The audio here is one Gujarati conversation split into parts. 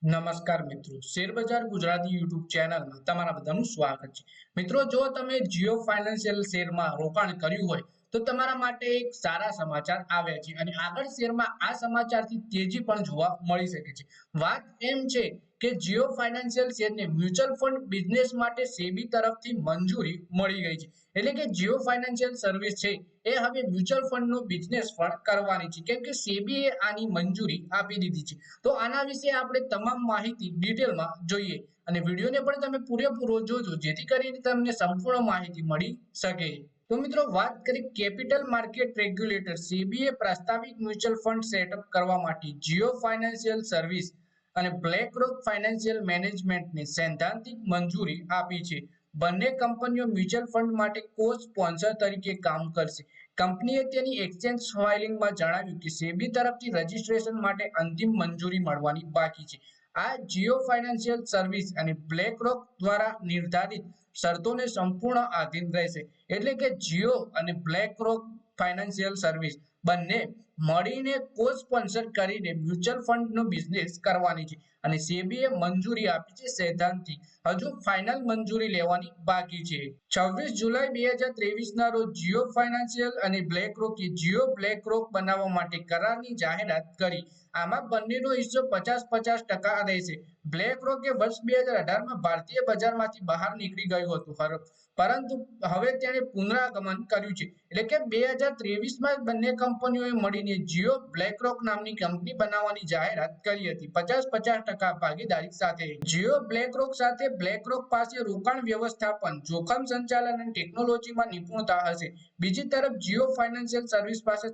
નમસ્કાર મિત્રો, શેરબજાર ગુજરાતી યુટ્યુબ ચેનલમાં તમારા બધાનું સ્વાગત છે. મિત્રો, જો તમે જીઓ ફાઇનાન્શિયલ શેરમાં રોકાણ કર્યું હોય તો તમારા માટે એક સારા સમાચાર આવ્યા છે અને આગળ શેરમાં આ સમાચારથી તેજી પણ જોવા મળી શકે છે. વાત એમ છે કે જીઓ ફાઇનાન્શિયલ શેરને મ્યુચ્યુઅલ ફંડ બિઝનેસ માટે સેબી તરફથી મંજૂરી મળી ગઈ છે. એટલે કે જીઓ ફાઇનાન્શિયલ સર્વિસ છે એ હવે મ્યુચ્યુઅલ ફંડનો બિઝનેસ પણ કરવાની છે, કેમ કે સેબીએ આની મંજૂરી આપી દીધી છે. તો આના વિશે આપણે તમામ માહિતી ડિટેલમાં જોઈએ અને વિડીયોને પણ તમે પૂરેપૂરો જોજો, જેથી કરીને તમને સંપૂર્ણ માહિતી મળી શકે. તો મિત્રો, વાત કરી કેપિટલ માર્કેટ રેગ્યુલેટર સેબીએ પ્રસ્તાવિત મ્યુચ્યુઅલ ફંડ સેટઅપ કરવા માટે જીઓ ફાઇનાન્શિયલ સર્વિસ અને બ્લેકરોક ફાઇનાન્શિયલ મેનેજમેન્ટને સૈદ્ધાંતિક મંજૂરી આપી છે. બંને કંપનીઓ મ્યુચ્યુઅલ ફંડ માટે કો સ્પોન્સર તરીકે કામ કરશે. કંપનીએ તેની એક્સચેન્જ ફાઇલિંગમાં જણાવ્યું કે સેબી તરફથી રજિસ્ટ્રેશન માટે અંતિમ મંજૂરી મળવાની બાકી છે. આ જીઓ ફાઇનાન્શિયલ સર્વિસ અને બ્લેકરોક દ્વારા નિર્ધારિત શરતોને સંપૂર્ણ આધીન રહેશે. એટલે કે જીઓ અને બ્લેકરોક ફાઇનાન્શિયલ સર્વિસ બંને મળીને કો સ્પોન્સર કરીને મ્યુચ્યુઅલ ફંડનો બિઝનેસ કરવાની છે અને સેબીએ મંજૂરી આપી છે સૈદ્ધાંતિક. હજુ ફાઇનલ મંજૂરી લેવાની બાકી છે. 26 જુલાઈ 2023 ના રોજ જીઓ ફાઇનાન્શિયલ અને બ્લેકરોકે જીઓ બ્લેકરોક બનાવવા માટે કરારની જાહેરાત કરી. આમાં બંનેનો હિસ્સો 50-50% રહેશે. બ્લેકરોકે વર્ષ 2018માં ભારતીય બજારમાંથી બહાર નીકળી ગયું હતું, પરંતુ હવે તેણે પુનરાગમન કર્યું છે. એટલે કે 2023માં બંને કંપનીઓએ મળીને જીઓ બ્લેકરોક નામની કંપની બનાવવાની જાહેરાત કરી હતી, 50-50% ભાગીદારી સાથે. જીઓ બ્લેકરોક સાથે બ્લેકરોક પાસે રોકાણ વ્યવસ્થાપન, જોખમ સંચાલન અને ટેકનોલોજીમાં નિપુણતા હશે. બીજી તરફ જીઓ ફાઇનાન્શિયલ સર્વિસ પાસે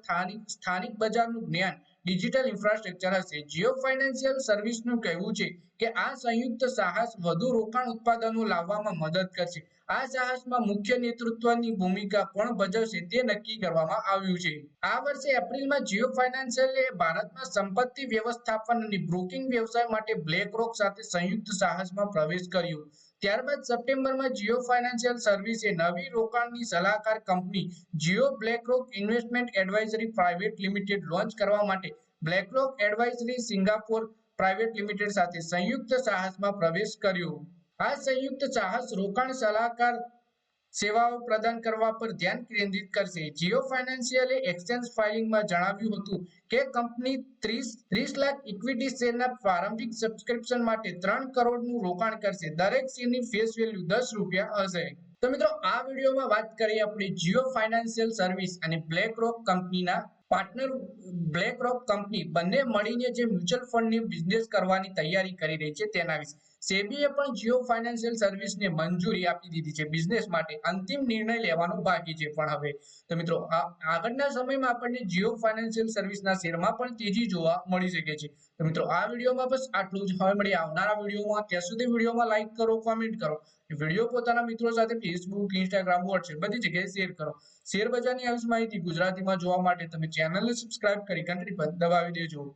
સ્થાનિક બજારનું જ્ઞાન, ડિજિટલ ઇન્ફ્રાસ્ટ્રક્ચર હશે. જીઓ ફાઇનાન્શિયલ સર્વિસનું કહેવું છે કે આ સંયુક્ત સાહસ વધુ રોકાણ ઉત્પાદનો લાવવામાં મદદ કરશે. આ સાહસમાં મુખ્ય નેતૃત્વની ભૂમિકા કોણ ભજવશે તે નક્કી કરવામાં આવ્યું છે. આ વર્ષે એપ્રિલમાં જીઓ ફાઇનાન્શિયલે ભારતમાં સંપત્તિ વ્યવસ્થાપન અને બ્રોકિંગ વ્યવસાય માટે બ્લેકરોક સાથે સંયુક્ત સાહસમાં પ્રવેશ કર્યો. ત્યારબાદ સપ્ટેમ્બરમાં જીઓ ફાઇનાન્શિયલ સર્વિસે નવી રોકાણની સલાહકાર કંપની Jio BlackRock investment advisory private limited launch કરવા માટે BlackRock advisory Singapore private limited સાથે સંયુક્ત સાહસમાં પ્રવેશ કર્યો. આ સંયુક્ત સાહસ રોકાણ સલાહકાર સેવાઓ પ્રદાન કરવા પર ધ્યાન કેન્દ્રિત કરશે. જીઓ ફાઇનાન્શિયલે એક્સચેન્જ ફાઇલિંગમાં જણાવ્યું હતું કે કંપની 30 લાખ ઇક્વિટી શેરના પ્રારંભિક સબસ્ક્રિપ્શન માટે 3 કરોડનું રોકાણ કરશે. દરેક શેરની ફેસ વેલ્યુ ₹10 હશે. તો મિત્રો, આ વિડીયોમાં વાત કરીએ આપણે જીઓ ફાઇનાન્શિયલ સર્વિસ અને બ્લેકરોક કંપનીના પાર્ટનર બ્લેકરોક કંપની બંને મળીને જે મ્યુચ્યુઅલ ફંડની બિઝનેસ કરવાની તૈયારી કરી રહી છે તેના વિશે. સેબીએ પણ જીઓ ફાઇનાન્શિયલ સર્વિસને મંજૂરી આપી દીધી છે બિઝનેસ માટે. અંતિમ નિર્ણય લેવાનો બાકી છે પણ હવે. તો મિત્રો, આગળના સમયમાં આપણને જીઓ ફાઇનાન્શિયલ સર્વિસના શેરમાં પણ તેજી જોવા મળી શકે છે. તો મિત્રો, આ વિડીયોમાં બસ આટલું જ. હવે મળીએ આવનારા વિડીયોમાં. ત્યાં સુધી વિડીયોમાં લાઈક કરો, કોમેન્ટ કરો, વિડીયો પોતાના મિત્રો સાથે ફેસબુક, ઇન્સ્ટાગ્રામ, વોટ્સએપ બધી જગ્યાએ શેર કરો. શેર બજારની આવી માહિતી ગુજરાતીમાં જોવા માટે તમે ચેનલને સબસ્ક્રાઇબ કરી ઘંટડી પર દબાવી દેજો.